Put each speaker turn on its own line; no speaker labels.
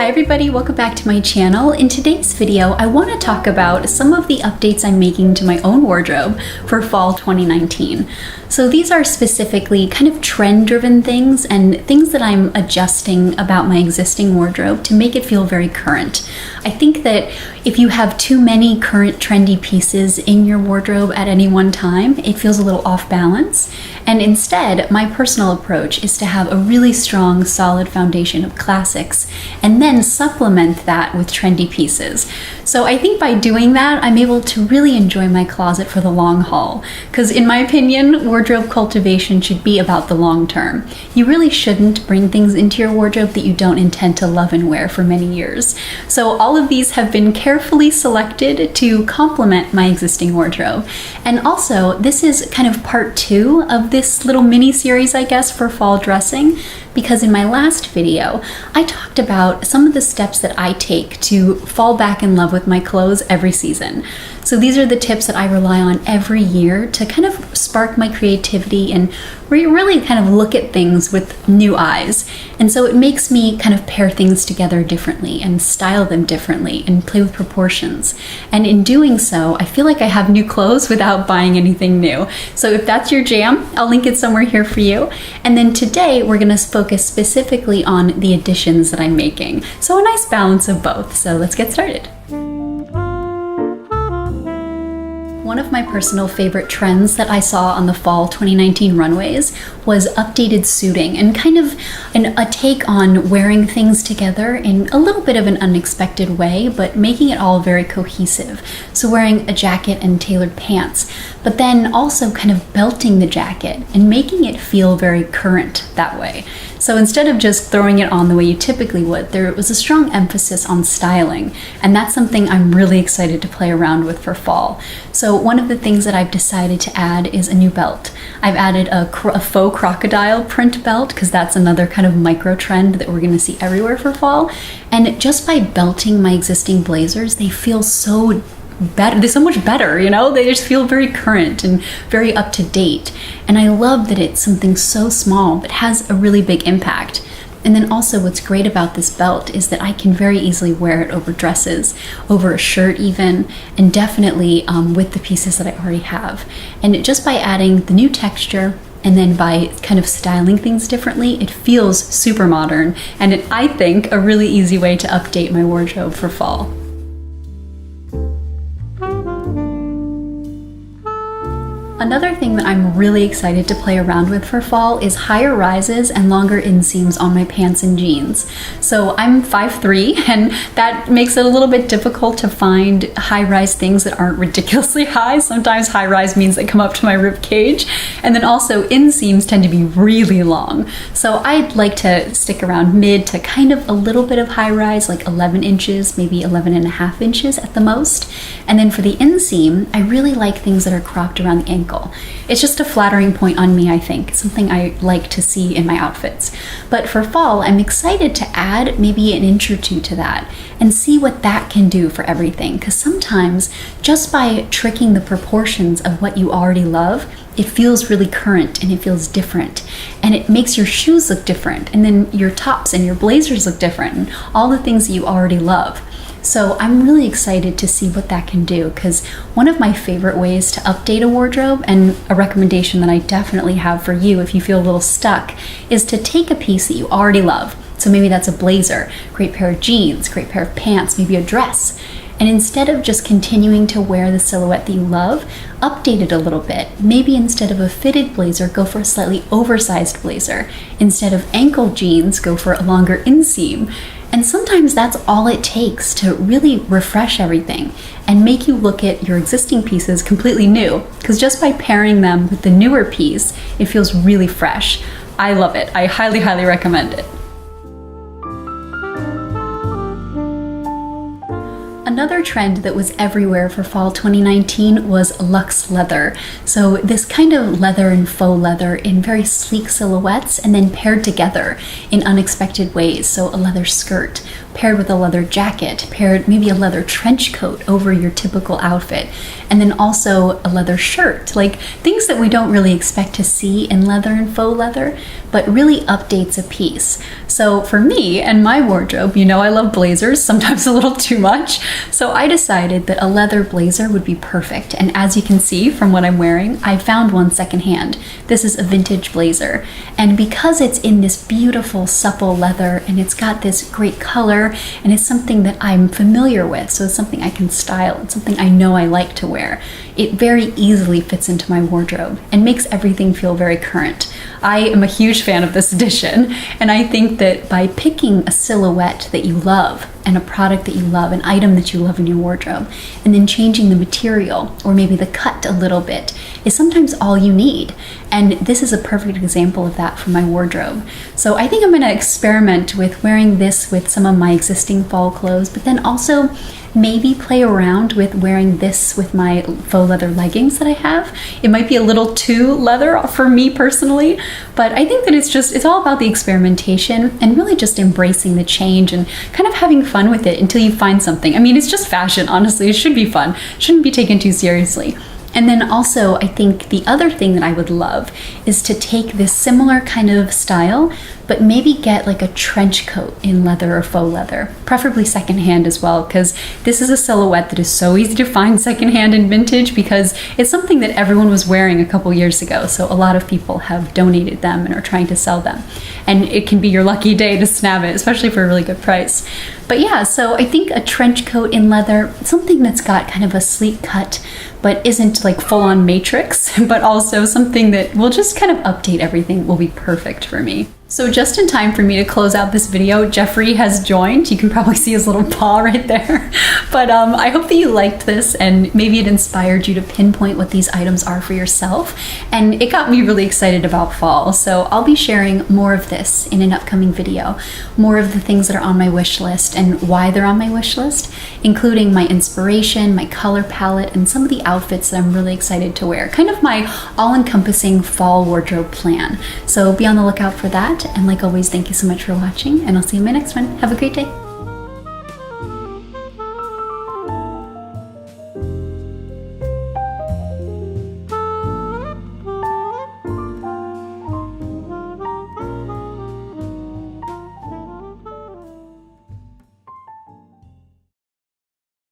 Hi everybody, welcome back to my channel. In today's video, I want to talk about some of the updates I'm making to my own wardrobe for fall 2019. So these are specifically kind of trend-driven things and things that I'm adjusting about my existing wardrobe to make it feel very current. I think that if you have too many current trendy pieces in your wardrobe at any one time, it feels a little off balance. And instead, my personal approach is to have a really strong, solid foundation of classics and then supplement that with trendy pieces. So I think by doing that, I'm able to really enjoy my closet for the long haul. Because in my opinion, wardrobe cultivation should be about the long term. You really shouldn't bring things into your wardrobe that you don't intend to love and wear for many years. So all of these have been carefully selected to complement my existing wardrobe. And also, this is kind of part 2 of this little mini series, I guess, for fall dressing, because in my last video, I talked about some of the steps that I take to fall back in love with my clothes every season. So these are the tips that I rely on every year to kind of spark my creativity and really kind of look at things with new eyes. And so it makes me kind of pair things together differently and style them differently and play with proportions. And in doing so, I feel like I have new clothes without buying anything new. So if that's your jam, I'll link it somewhere here for you. And then today we're going to focus specifically on the additions that I'm making. So a nice balance of both. So let's get started. One of my personal favorite trends that I saw on the fall 2019 runways was updated suiting and kind of a take on wearing things together in a little bit of an unexpected way, but making it all very cohesive. So wearing a jacket and tailored pants, but then also kind of belting the jacket and making it feel very current that way. So instead of just throwing it on the way you typically would, there was a strong emphasis on styling, and that's something I'm really excited to play around with for fall. So one of the things that I've decided to add is a new belt. I've added a faux crocodile print belt because that's another kind of micro trend that we're going to see everywhere for fall. And just by belting my existing blazers, they feel so better. They're so much better, you know? They just feel very current and very up to date. And I love that it's something so small but has a really big impact. And then also what's great about this belt is that I can very easily wear it over dresses, over a shirt even, and definitely with the pieces that I already have. And just by adding the new texture and then by kind of styling things differently, it feels super modern and I think a really easy way to update my wardrobe for fall. Another thing that I'm really excited to play around with for fall is higher rises and longer inseams on my pants and jeans. So I'm 5'3", and that makes it a little bit difficult to find high-rise things that aren't ridiculously high. Sometimes high-rise means they come up to my rib cage, and then also inseams tend to be really long. So I'd like to stick around mid to kind of a little bit of high-rise, like 11 inches, maybe 11.5 inches at the most. And then for the inseam, I really like things that are cropped around the ankle. It's just a flattering point on me, I think. It's something I like to see in my outfits. But for fall, I'm excited to add maybe an inch or two to that and see what that can do for everything. Because sometimes just by tricking the proportions of what you already love, it feels really current and it feels different. And it makes your shoes look different. And then your tops and your blazers look different. And all the things that you already love. So I'm really excited to see what that can do, because one of my favorite ways to update a wardrobe, and a recommendation that I definitely have for you if you feel a little stuck, is to take a piece that you already love. So maybe that's a blazer, great pair of jeans, great pair of pants, maybe a dress. And instead of just continuing to wear the silhouette that you love, update it a little bit. Maybe instead of a fitted blazer, go for a slightly oversized blazer. Instead of ankle jeans, go for a longer inseam. And sometimes that's all it takes to really refresh everything and make you look at your existing pieces completely new. Because just by pairing them with the newer piece, it feels really fresh. I love it. I highly, highly recommend it. Another trend that was everywhere for fall 2019 was luxe leather. So this kind of leather and faux leather in very sleek silhouettes and then paired together in unexpected ways. So a leather skirt paired with a leather jacket, paired maybe a leather trench coat over your typical outfit, and then also a leather shirt, like things that we don't really expect to see in leather and faux leather, but really updates a piece. So for me and my wardrobe, you know I love blazers, sometimes a little too much. So I decided that a leather blazer would be perfect. And as you can see from what I'm wearing, I found one secondhand. This is a vintage blazer. And because it's in this beautiful supple leather and it's got this great color and it's something that I'm familiar with, so it's something I can style, it's something I know I like to wear, it very easily fits into my wardrobe and makes everything feel very current. I am a huge fan of this edition, and I think that by picking a silhouette that you love and a product that you love, an item that you love in your wardrobe, and then changing the material or maybe the cut a little bit is sometimes all you need. And this is a perfect example of that for my wardrobe. So I think I'm gonna experiment with wearing this with some of my existing fall clothes, but then also maybe play around with wearing this with my faux leather leggings that I have. It might be a little too leather for me personally, but I think that it's all about the experimentation and really just embracing the change and kind of having fun with it until you find something. I mean, it's just fashion, honestly. It should be fun. It shouldn't be taken too seriously. And then also, I think the other thing that I would love is to take this similar kind of style, but maybe get like a trench coat in leather or faux leather, preferably secondhand as well, because this is a silhouette that is so easy to find secondhand and vintage because it's something that everyone was wearing a couple years ago. So a lot of people have donated them and are trying to sell them. And it can be your lucky day to snag it, especially for a really good price. But yeah, so I think a trench coat in leather, something that's got kind of a sleek cut, but isn't like full-on matrix, but also something that will just kind of update everything will be perfect for me. So just in time for me to close out this video, Jeffrey has joined. You can probably see his little paw right there. But I hope that you liked this and maybe it inspired you to pinpoint what these items are for yourself. And it got me really excited about fall. So I'll be sharing more of this in an upcoming video, more of the things that are on my wish list and why they're on my wish list, including my inspiration, my color palette, and some of the outfits that I'm really excited to wear. Kind of my all-encompassing fall wardrobe plan. So be on the lookout for that. And like always, thank you so much for watching, and I'll see you in my next one. Have a great day.